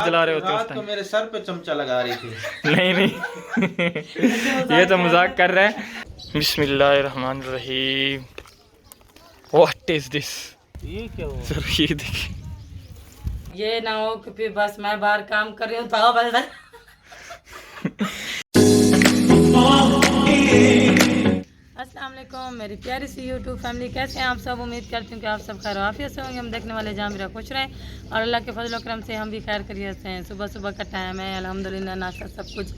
जला रहे होते उस रात को टाइम। मेरे सर पे चमचा लगा रही थी। नहीं नहीं ये तो मजाक कर रहा है। बिस्मिल्लाहिर्रहमानिर्रहीम। What is this? ये क्या हुआ? सर ये देखिए, ये ना हो कि फिर बस मैं बाहर काम कर रही हूँ तो बस अस्सलाम वालेकुम मेरी प्यारी सी यूट्यूब फैमिली, कैसे हैं आप सब? उम्मीद करती हूँ कि आप सब खैर आफियत से होंगे। हम देखने वाले जहाँ मेरा खुश रहें और अल्लाह के फजल करम से हम भी खैर खैरियत से हैं। सुबह सुबह का टाइम है, अल्हम्दुलिल्लाह नाश्ता सब कुछ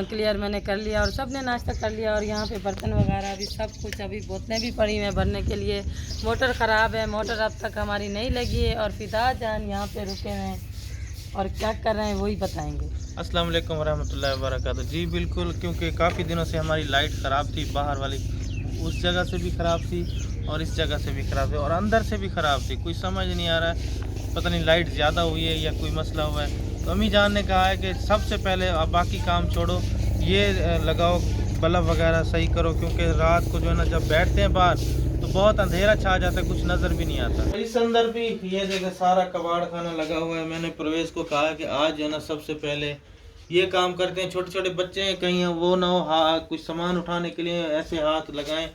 क्लियर मैंने कर लिया और सब ने नाश्ता कर लिया। और यहाँ पे बर्तन वगैरह भी सब कुछ, अभी बोतलें भी पड़ी हैं भरने के लिए। मोटर ख़राब है, मोटर अब तक हमारी नहीं लगी है और फिदा जान यहाँ पे रुके हैं और क्या कर रहे हैं वही बताएंगे। अस्सलाम वालेकुम वरहमतुल्लाहि वबरकातुहू। जी बिल्कुल, क्योंकि काफ़ी दिनों से हमारी लाइट ख़राब थी, बाहर वाली उस जगह से भी ख़राब थी और इस जगह से भी ख़राब थी और अंदर से भी ख़राब थी। कोई समझ नहीं आ रहा है, पता नहीं लाइट ज़्यादा हुई है या कोई मसला हुआ है। तो अम्मी जान ने कहा है कि सबसे पहले अब बाकी काम छोड़ो, ये लगाओ, बल्ब वगैरह सही करो, क्योंकि रात को जो है ना जब बैठते हैं बाहर तो बहुत अंधेरा छा जाता है, कुछ नज़र भी नहीं आता। इस अंदर भी ये जगह सारा कबाड़ खाना लगा हुआ है। मैंने परवेज़ को कहा कि आज जो है ना सबसे पहले ये काम करते हैं। छोटे छोटे बच्चे हैं, कहीं वो ना हो कुछ सामान उठाने के लिए ऐसे हाथ लगाएं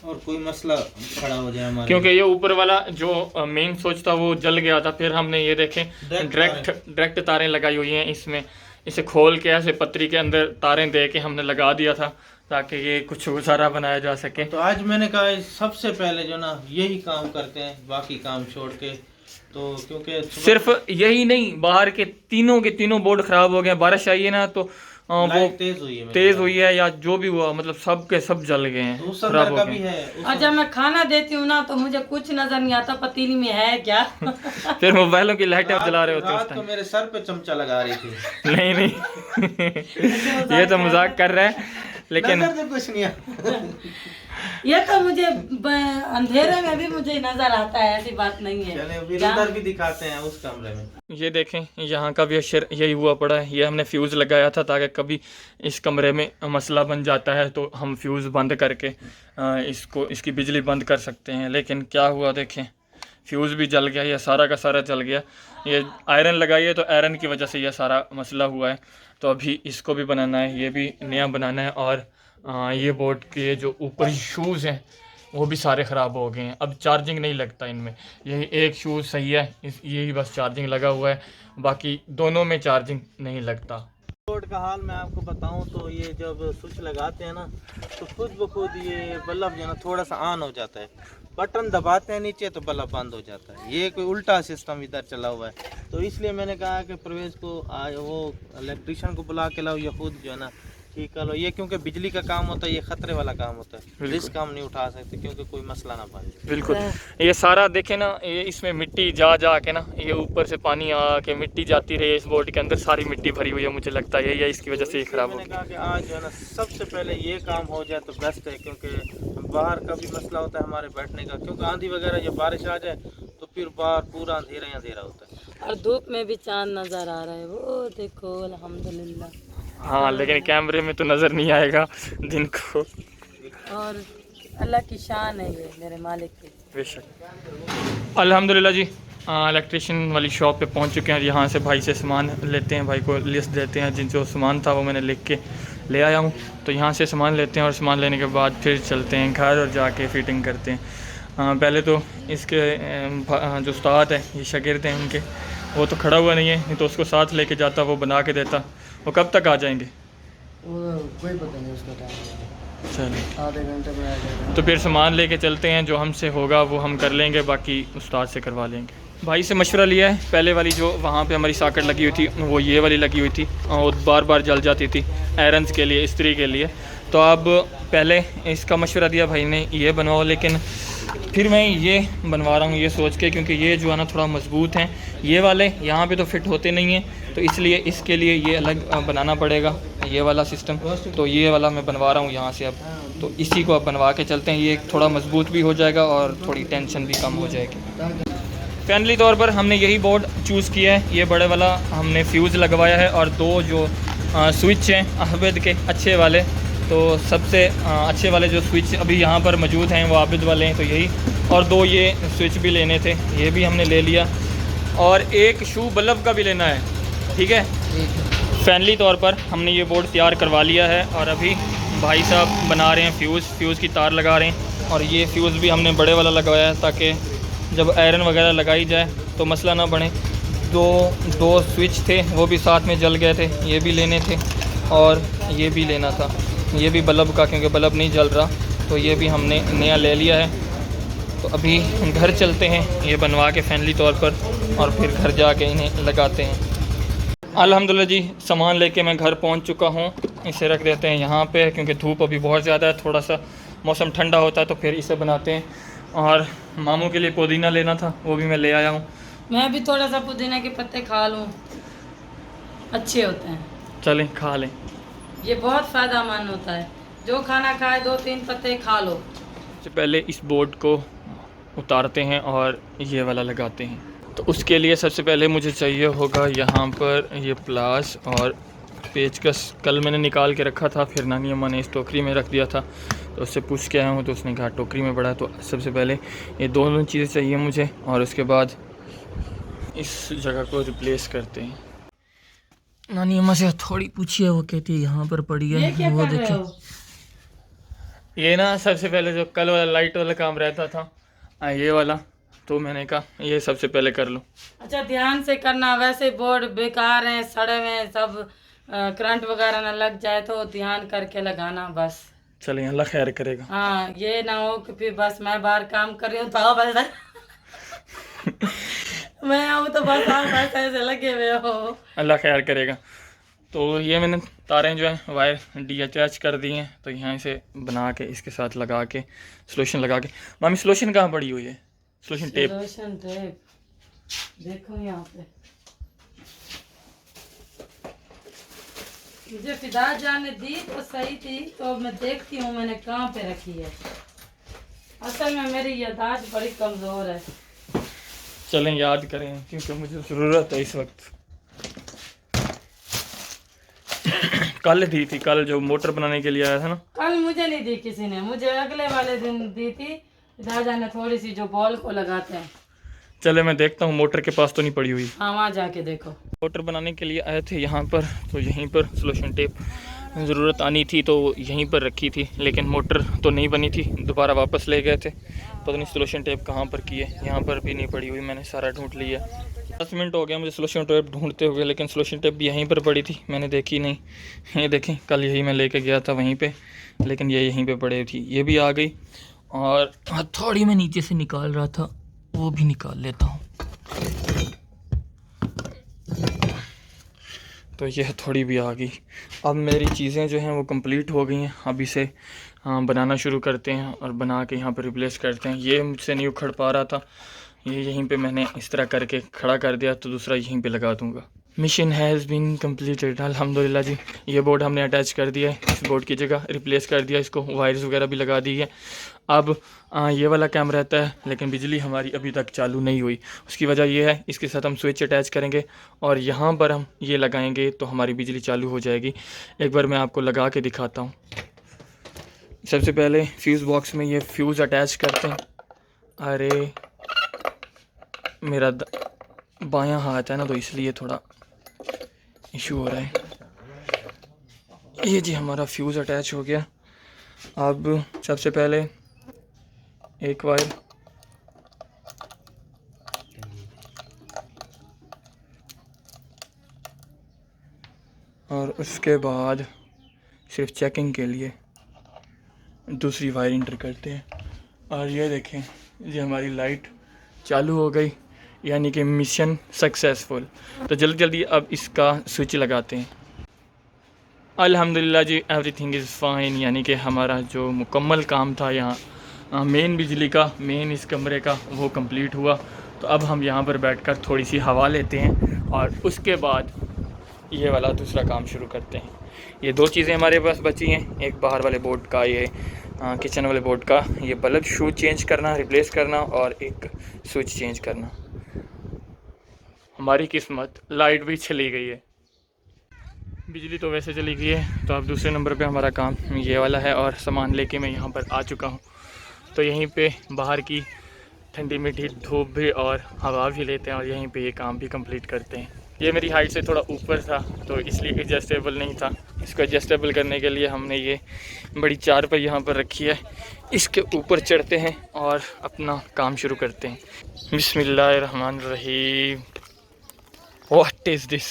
और कोई मसला खड़ा हो जाए हमारे। क्योंकि ये ऊपर वाला जो मेन स्विच था वो जल गया था। फिर हमने ये देखें डायरेक्ट तारें लगाई हुई हैं इसमें। इसे खोल के ऐसे पतरी के अंदर तारें दे के हमने लगा दिया था ताकि ये कुछ गुजारा बनाया जा सके। तो आज मैंने कहा सबसे पहले जो ना यही काम करते हैं, बाकी काम छोड़ के। तो क्योंकि सिर्फ यही नहीं, बाहर के तीनों बोर्ड खराब हो गए। बारिश आई है ना तो वो तेज हुई है या जो भी हुआ, मतलब सब के सब जल गए हैं, खराब हो गए हैं। और जब मैं खाना देती हूँ ना तो मुझे कुछ नजर नहीं आता पतीली में है क्या। फिर मोबाइलों की लाइटें जला रहे होते उस रात को मेरे सर पे चमचा लगा रही थी। नहीं नहीं ये तो मजाक कर रहा है, लेकिन कुछ नहीं ये तो मुझे अंधेरे में भी मुझे नजर आता है, ऐसी बात नहीं है। चले उधर भी दिखाते हैं उस कमरे में। ये देखें, यहाँ का भी अशर यही हुआ पड़ा है। ये हमने फ्यूज़ लगाया था ताकि कभी इस कमरे में मसला बन जाता है तो हम फ्यूज़ बंद करके इसकी बिजली बंद कर सकते हैं। लेकिन क्या हुआ देखें, फ्यूज़ भी जल गया, ये सारा का सारा जल गया। ये आयरन लगाई है तो आयरन की वजह से यह सारा मसला हुआ है। तो अभी इसको भी बनाना है, ये भी नया बनाना है। और ये बोर्ड के जो ऊपर शूज़ हैं वो भी सारे ख़राब हो गए हैं। अब चार्जिंग नहीं लगता इनमें, यही एक शूज़ सही है, यही बस चार्जिंग लगा हुआ है, बाकी दोनों में चार्जिंग नहीं लगता। बोर्ड का हाल मैं आपको बताऊं तो ये जब स्विच लगाते हैं ना तो खुद ब खुद ये बल्ब जो ना थोड़ा सा ऑन हो जाता है। बटन दबाते हैं नीचे तो बल्ब बंद हो जाता है। ये कोई उल्टा सिस्टम इधर चला हुआ है। तो इसलिए मैंने कहा कि परवेज़ को वो इलेक्ट्रिशियन को बुला के लाओ या खुद जो है ना ठीक कर लो। ये क्योंकि बिजली का काम होता है, ये खतरे वाला काम होता है, रिस्क हम नहीं उठा सकते क्योंकि कोई मसला ना बन जाए। बिल्कुल, ये सारा देखे ना, ये इसमें मिट्टी जा के ना, ये ऊपर से पानी आके मिट्टी जाती रही, इस बोर्ड के अंदर सारी मिट्टी भरी हुई है। मुझे लगता है ये इसकी वजह से ये खराब हो गया। मैंने कहा कि आज जो है ना सबसे पहले ये काम हो जाए तो बेस्ट है, क्योंकि बाहर का भी मसला होता है हमारे बैठने का, क्योंकि आंधी वगैरह या बारिश आ जाए तो फिर बाहर पूरा अंधेरा ही अंधेरा होता है और धूप में भी चांद नजर आ रहा है, वो देखो अल्हम्दुलिल्लाह। हाँ, लेकिन कैमरे में तो नज़र नहीं आएगा दिन को। और अल्लाह की शान है ये मेरे मालिक की। बेशक अल्हम्दुलिल्लाह जी। इलेक्ट्रिशियन वाली शॉप पे पहुंच चुके हैं। यहाँ से भाई से सामान लेते हैं, भाई को लिस्ट देते हैं, जिन जो सामान था वो मैंने लिख के ले आया हूँ। तो यहाँ से सामान लेते हैं और सामान लेने के बाद फिर चलते हैं घर और जाके फ़िटिंग करते हैं। पहले तो इसके जो उस्ताद है, ये शागिर्द हैं उनके, वो तो खड़ा हुआ नहीं है, नहीं तो उसको साथ लेके जाता, वो बना के देता। वो कब तक आ जाएंगे? वो कोई पता नहीं उसका टाइम। चलिए, आधे घंटे में आ जाएगा। तो फिर सामान लेके चलते हैं। जो हमसे होगा वो हम कर लेंगे, बाकी उस्ताद से करवा लेंगे। भाई से मशवरा लिया है। पहले वाली जो वहाँ पे हमारी सॉकेट लगी हुई थी वो ये वाली लगी हुई थी और बार बार जल जाती थी आयरन्स के लिए, इस्त्री के लिए। तो अब पहले इसका मशवरा दिया भाई ने, ये बनवाओ, लेकिन फिर मैं ये बनवा रहा हूँ ये सोच के, क्योंकि ये जो है ना थोड़ा मजबूत हैं, ये वाले यहाँ पे तो फिट होते नहीं हैं, तो इसलिए इसके लिए ये अलग बनाना पड़ेगा, ये वाला सिस्टम। तो ये वाला मैं बनवा रहा हूँ यहाँ से अब। तो इसी को अब बनवा के चलते हैं, ये थोड़ा मजबूत भी हो जाएगा और थोड़ी टेंशन भी कम हो जाएगी। फाइनली तौर पर हमने यही बोर्ड चूज़ किया है, ये बड़े वाला हमने फ्यूज़ लगवाया है और दो जो स्विच हैं अहमद के अच्छे वाले, तो सबसे अच्छे वाले जो स्विच अभी यहाँ पर मौजूद हैं वो आबिद वाले हैं, तो यही। और दो ये स्विच भी लेने थे, ये भी हमने ले लिया। और एक शू बल्ब का भी लेना है, ठीक है। ठीक है। फैनली तौर पर हमने ये बोर्ड तैयार करवा लिया है और अभी भाई साहब बना रहे हैं फ्यूज़ की तार लगा रहे हैं। और ये फ्यूज़ भी हमने बड़े वाला लगवाया है ताकि जब आयरन वगैरह लगाई जाए तो मसला ना बने। दो स्विच थे वो भी साथ में जल गए थे, ये भी लेने थे और ये भी लेना था, ये भी बल्ब का, क्योंकि बल्ब नहीं जल रहा, तो ये भी हमने नया ले लिया है। तो अभी घर चलते हैं ये बनवा के फैनली तौर पर और फिर घर जाके इन्हें लगाते हैं। अल्हम्दुलिल्लाह जी, सामान लेके मैं घर पहुंच चुका हूं। इसे रख देते हैं यहाँ पे क्योंकि धूप अभी बहुत ज़्यादा है, थोड़ा सा मौसम ठंडा होता है तो फिर इसे बनाते हैं। और मामू के लिए पुदीना लेना था, वो भी मैं ले आया हूँ। मैं भी थोड़ा सा पुदीना के पत्ते खा लूँ, अच्छे होते हैं। चलें खा लें। ये बहुत फ़ायदेमंद होता है, जो खाना खाए 2-3 पत्ते खा लो। सबसे पहले इस बोर्ड को उतारते हैं और ये वाला लगाते हैं। तो उसके लिए सबसे पहले मुझे चाहिए होगा यहाँ पर ये प्लास और पेचकस। कल मैंने निकाल के रखा था, फिर नानी अम्मा ने इस टोकरी में रख दिया था, तो उससे पूछ के आया हूँ तो उसने कहा टोकरी में पड़ा है। तो सबसे पहले ये दोनों चीज़ें चाहिए मुझे और उसके बाद इस जगह को रिप्लेस करते हैं। नानी अम्मा से थोड़ी पूछिए, वो कहती है यहाँ पर पड़ी ये क्या है, वो कर रहे देखें। हो? ये ना सबसे पहले जो कल वाला लाइट वाला काम रहता था ये वाला, तो मैंने कहा ये सबसे पहले कर लूँ। अच्छा, ध्यान से करना, वैसे बोर्ड बेकार हैं, सड़े हुए हैं सब, करंट वगैरह ना लग जाए तो ध्यान करके लगाना बस। चलिए अल्लाह खैर करेगा। हाँ, ये ना हो कि फिर बस मैं बाहर काम कर रही हूँ तो बस मैं आऊँ तो बस आप ऐसे लगे हुए हो। अल्लाह खैर करेगा। तो ये मैंने तारें जो हैं वायर डीअटैच कर दी हैं, तो यहाँ से बना के इसके साथ लगा के सोल्यूशन लगा के। मामी सोल्यूशन कहाँ पड़ी हुई है? Solution tape. सोल्यूशन टेप देखो यहाँ पे। मुझे फिदा जान ने दी तो सही थी, तो मैं देखती हूँ मैंने कहाँ पे रखी है। असल में मेरी यादाश्त बड़ी कमज़ोर है। चलें याद करें क्योंकि मुझे ज़रूरत है इस वक्त। कल दी थी, कल जो मोटर बनाने के लिए आया था ना। कल मुझे नहीं दी किसी ने, मुझे अगले वाले दिन दी थी राजा ने, थोड़ी सी जो बॉल को लगाते हैं। चले मैं देखता हूँ मोटर के पास तो नहीं पड़ी हुई। हाँ, वहाँ जाके देखो। मोटर बनाने के लिए आए थे यहाँ पर, तो यहीं पर सोल्यूशन टेप ज़रूरत आनी थी तो यहीं पर रखी थी, लेकिन मोटर तो नहीं बनी थी, दोबारा वापस ले गए थे। पता नहीं सोल्यूशन टेप कहाँ पर की है, यहाँ पर भी नहीं पड़ी हुई, मैंने सारा ढूंढ लिया। 10 मिनट हो गया मुझे सोल्यूशन टेप ढूंढते हुए, लेकिन सोल्यूशन टेप भी यहीं पर पड़ी थी, मैंने देखी नहीं। ये देखें, कल यही मैं लेके गया था वहीं पे, लेकिन ये यहीं पे पड़ी थी। ये भी आ गई और थोड़ी मैं नीचे से निकाल रहा था, वो भी निकाल लेता हूँ। तो यह थोड़ी भी आ गई। अब मेरी चीज़ें जो हैं वो कंप्लीट हो गई हैं। अब इसे बनाना शुरू करते हैं और बना के यहाँ पर रिप्लेस करते हैं। ये मुझसे नहीं उखड़ पा रहा था, ये यहीं पे मैंने इस तरह करके खड़ा कर दिया, तो दूसरा यहीं पे लगा दूंगा। मिशन हैज़ बीन कम्प्लीटेड अल्हम्दुलिल्लाह जी। ये बोर्ड हमने अटैच कर दिया है, इस बोर्ड की जगह रिप्लेस कर दिया, इसको वायर्स वगैरह भी लगा दी है। अब ये वाला कैम रहता है, लेकिन बिजली हमारी अभी तक चालू नहीं हुई। उसकी वजह यह है, इसके साथ हम स्विच अटैच करेंगे और यहाँ पर हम ये लगाएंगे तो हमारी बिजली चालू हो जाएगी। एक बार मैं आपको लगा के दिखाता हूँ। सबसे पहले फ्यूज़ बॉक्स में ये फ्यूज़ अटैच करते हैं। अरे मेरा बायां हाथ है ना, तो इसलिए थोड़ा इशू हो रहा है। ये जी हमारा फ्यूज़ अटैच हो गया। अब सबसे पहले एक वायर और उसके बाद सिर्फ चेकिंग के लिए दूसरी वायर इंटर करते हैं। और ये देखें, ये हमारी लाइट चालू हो गई, यानी कि मिशन सक्सेसफुल। तो जल्दी जल्दी अब इसका स्विच लगाते हैं। अल्हम्दुलिल्लाह जी, एवरीथिंग इज़ फाइन, यानी कि हमारा जो मुकम्मल काम था यहाँ मेन बिजली का, मेन इस कमरे का, वो कंप्लीट हुआ। तो अब हम यहाँ पर बैठकर थोड़ी सी हवा लेते हैं और उसके बाद ये वाला दूसरा काम शुरू करते हैं। ये दो चीज़ें हमारे पास बची हैं, एक बाहर वाले बोर्ड का, ये किचन वाले बोर्ड का ये बल्ब शू चेंज करना, रिप्लेस करना, और एक स्विच चेंज करना। हमारी किस्मत, लाइट भी चली गई है, बिजली तो वैसे चली गई है। तो अब दूसरे नंबर पे हमारा काम ये वाला है और सामान लेके मैं यहाँ पर आ चुका हूँ। तो यहीं पे बाहर की ठंडी मीठी धूप भी और हवा भी लेते हैं और यहीं पे ये काम भी कंप्लीट करते हैं। ये मेरी हाइट से थोड़ा ऊपर था तो इसलिए एडजस्टेबल नहीं था। इसको एडजस्टेबल करने के लिए हमने ये बड़ी चारपाई यहाँ पर रखी है, इसके ऊपर चढ़ते हैं और अपना काम शुरू करते हैं। बिस्मिल्लाहिर्रहमानिर्रहीम। What is this?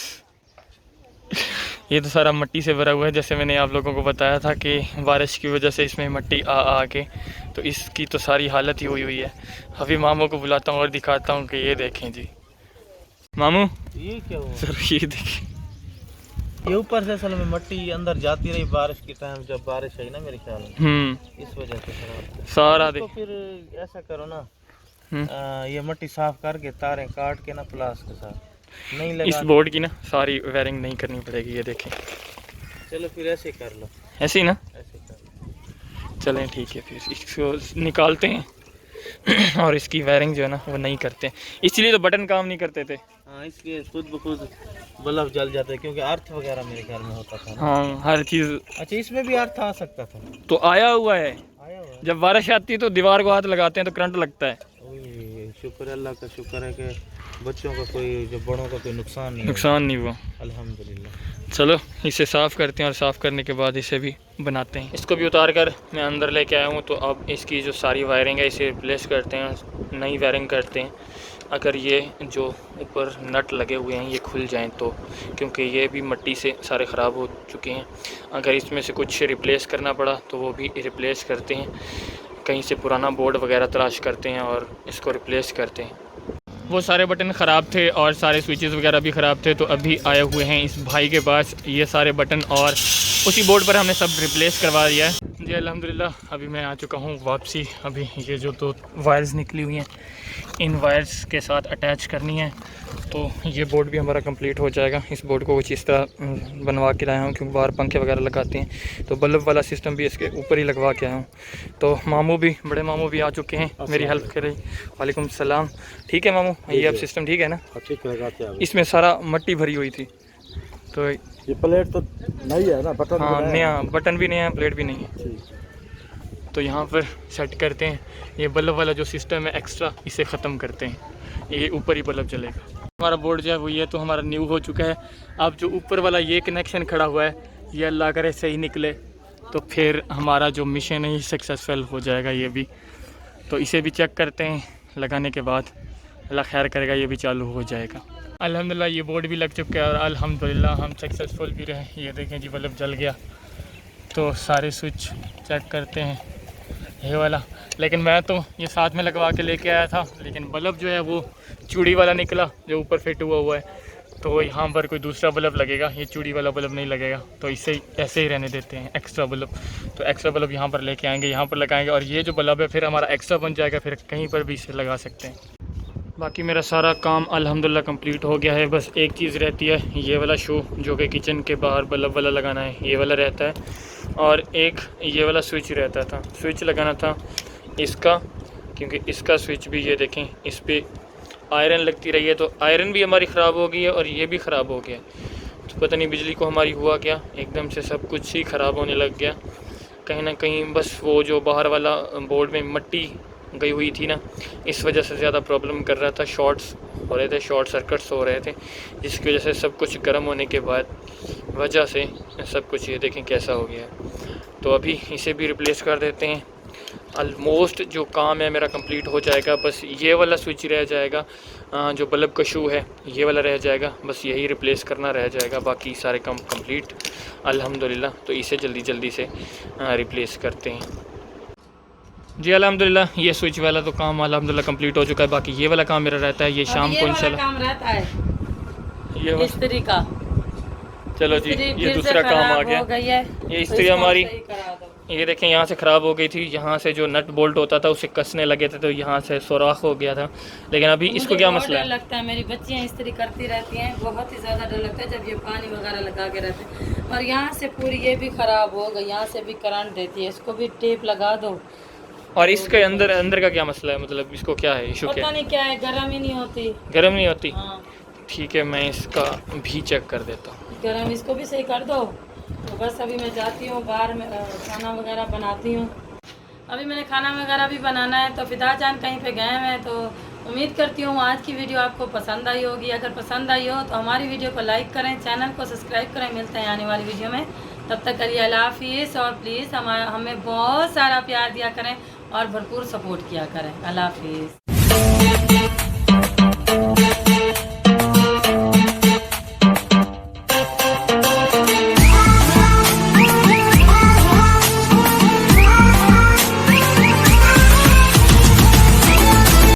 ये तो सारा मिट्टी से भरा हुआ है, जैसे मैंने आप लोगों को बताया था कि बारिश की वजह से इसमें मिट्टी आ के तो इसकी तो सारी हालत ही हुई है। अभी मामू को बुलाता हूँ और दिखाता हूँ कि ये देखें जी मामू, ये क्या हुआ? सर ये देखें, ये ऊपर से असल में मिट्टी अंदर जाती रही बारिश के टाइम, जब बारिश आई ना मेरे ख्याल में, इस वजह से खराब सारा तो फिर ऐसा करो ना, ये मिट्टी साफ करके तारें काट के ना प्लास के साथ नहीं लगा, इस बोर्ड की ना सारी वायरिंग नहीं करनी पड़ेगी। ये देखें, चलो फिर ऐसे कर लो, ऐसे ही ना, ऐसे कर लो। चलें ठीक है, फिर इसको निकालते हैं और इसकी वायरिंग जो है ना वो नहीं करते हैं, इसलिए तो बटन काम नहीं करते थे। हाँ, इसलिए खुद ब खुद बल्ब जल जाता है, क्योंकि अर्थ वगैरह मेरे ख्याल में होता था ना। हाँ, हर चीज़। अच्छा, इसमें भी अर्थ आ सकता था? तो आया हुआ है, आया हुआ है। जब बारिश आती है तो दीवार को हाथ लगाते हैं तो करंट लगता है। ओए, शुक्र है, अल्लाह का शुक्र है कि बच्चों का कोई, जो बड़ों का कोई नुकसान नहीं हुआ। अल्हम्दुलिल्लाह। चलो इसे साफ़ करते हैं और साफ़ करने के बाद इसे भी बनाते हैं। इसको भी उतार कर मैं अंदर लेके आया हूँ, तो अब इसकी जो सारी वायरिंग है इसे रिप्लेस करते हैं, नई वायरिंग करते हैं। अगर ये जो ऊपर नट लगे हुए हैं ये खुल जाएं तो, क्योंकि ये भी मिट्टी से सारे ख़राब हो चुके हैं। अगर इसमें से कुछ रिप्लेस करना पड़ा तो वो भी रिप्लेस करते हैं, कहीं से पुराना बोर्ड वगैरह तलाश करते हैं और इसको रिप्लेस करते हैं। वो सारे बटन ख़राब थे और सारे स्विचेस वगैरह भी ख़राब थे, तो अभी आए हुए हैं इस भाई के पास ये सारे बटन, और उसी बोर्ड पर हमने सब रिप्लेस करवा दिया है जी अल्हम्दुलिल्लाह। अभी मैं आ चुका हूँ वापसी। अभी ये जो दो वायर्स निकली हुई हैं इन वायर्स के साथ अटैच करनी है, तो ये बोर्ड भी हमारा कंप्लीट हो जाएगा। इस बोर्ड को कुछ इस तरह बनवा के लाया हूँ, क्योंकि बाहर पंखे वगैरह लगाते हैं, तो बल्ब वाला सिस्टम भी इसके ऊपर ही लगवा के आया हूँ। तो मामू भी, बड़े मामू भी आ चुके हैं, मेरी हेल्प कर रही। वालेकुम सलाम। ठीक है मामू, ये अब सिस्टम ठीक है ना? ठीक है। इसमें सारा मिट्टी भरी हुई थी, तो ये प्लेट तो नहीं है ना, बटन? हाँ, नया बटन भी नहीं है, प्लेट भी नहीं है। तो यहाँ पर सेट करते हैं ये बल्ब वाला जो सिस्टम है एक्स्ट्रा, इसे ख़त्म करते हैं, ये ऊपर ही बल्ब चलेगा। हमारा बोर्ड जो है वो ये तो हमारा न्यू हो चुका है। अब जो ऊपर वाला ये कनेक्शन खड़ा हुआ है, ये अल्लाह करे सही निकले तो फिर हमारा जो मिशन है सक्सेसफुल हो जाएगा ये भी। तो इसे भी चेक करते हैं, लगाने के बाद अल्लाह खैर करेगा ये भी चालू हो जाएगा। अल्हम्दुलिल्लाह ये बोर्ड भी लग चुका है और अल्हम्दुलिल्लाह हम सक्सेसफुल भी रहे। ये देखें जी, बल्ब जल गया। तो सारे स्विच चेक करते हैं, ये वाला, लेकिन मैं तो ये साथ में लगवा के लेके आया था, लेकिन बल्ब जो है वो चूड़ी वाला निकला जो ऊपर फिट हुआ है, तो यहाँ पर कोई दूसरा बल्ब लगेगा, ये चूड़ी वाला बल्ब नहीं लगेगा। तो इसे ऐसे ही रहने देते हैं, एक्स्ट्रा बल्ब। तो एक्स्ट्रा बल्ब यहाँ पर लेके आएंगे, यहाँ पर लगाएंगे, और ये जो बल्ब है फिर हमारा एक्स्ट्रा बन जाएगा, फिर कहीं पर भी इसे लगा सकते हैं। बाकी मेरा सारा काम अल्हम्दुलिल्लाह कंप्लीट हो गया है। बस एक चीज़ रहती है, ये वाला शो जो कि किचन के बाहर बल्ब वाला लगाना है, ये वाला रहता है, और एक ये वाला स्विच रहता था, स्विच लगाना था इसका, क्योंकि इसका स्विच भी ये देखें इस पर आयरन लगती रही है, तो आयरन भी हमारी ख़राब हो गई है और ये भी ख़राब हो गया। तो पता नहीं बिजली को हमारी हुआ क्या, एकदम से सब कुछ ही ख़राब होने लग गया कहीं ना कहीं। बस वो जो बाहर वाला बोर्ड में मिट्टी गई हुई थी ना, इस वजह से ज़्यादा प्रॉब्लम कर रहा था, शॉर्ट्स हो रहे थे, शॉर्ट सर्किट्स हो रहे थे, जिसकी वजह से सब कुछ गर्म होने के बाद वजह से सब कुछ ये देखें कैसा हो गया है। तो अभी इसे भी रिप्लेस कर देते हैं। ऑलमोस्ट जो काम है मेरा कंप्लीट हो जाएगा, बस ये वाला स्विच रह जाएगा, जो बल्ब का शू है ये वाला रह जाएगा, बस यही रिप्लेस करना रह जाएगा, बाकी सारे काम कंप्लीट अल्हम्दुलिल्लाह। तो इसे जल्दी जल्दी से रिप्लेस करते हैं जी अल्हम्दुलिल्लाह। ये स्विच वाला तो काम अल्हम्दुलिल्लाह कंप्लीट हो चुका है, बाकी ये वाला काम मेरा रहता है, ये शाम को इंशाल्लाह काम रहता है ये इस्त्री का। चलो जी, ये दूसरा काम आ गया। ये इस्त्री हमारी, ये देखें यहाँ से ख़राब हो गई थी, यहाँ से जो नट बोल्ट होता था उसे कसने लगे थे, तो यहाँ से सुराख हो गया था। लेकिन अभी इसको क्या मसला है? लगता है मेरी बच्चियाँ इस्त्री करती रहती हैं, बहुत ही ज़्यादा डर लगता है जब ये पानी वगैरह लगा के रहते हैं। और यहाँ से पूरी ये भी ख़राब हो गई, यहाँ से भी करंट देती है, इसको भी टेप लगा दो। और इसके अंदर का क्या मसला है, मतलब इसको क्या है इशू, क्या पता नहीं क्या है, गर्म ही नहीं होती। गर्म नहीं होती? हाँ। ठीक है, मैं इसका भी चेक कर देता हूँ। गर्म इसको भी सही कर दो। तो बस अभी मैं जाती हूँ बाहर में, खाना वगैरह बनाती हूँ। अभी मैंने खाना वगैरह भी बनाना है, तो फिदा जान कहीं पे गए हैं, तो उम्मीद करती हूँ आज की वीडियो आपको पसंद आई होगी। अगर पसंद आई हो तो हमारी वीडियो को लाइक करें, चैनल को सब्सक्राइब करें। मिलते हैं आने वाली वीडियो में, तब तक करिए अल्लाह हाफिज़। और प्लीज़ हमें बहुत सारा प्यार दिया करें और भरपूर सपोर्ट किया करें। अल्लाह हाफिज़।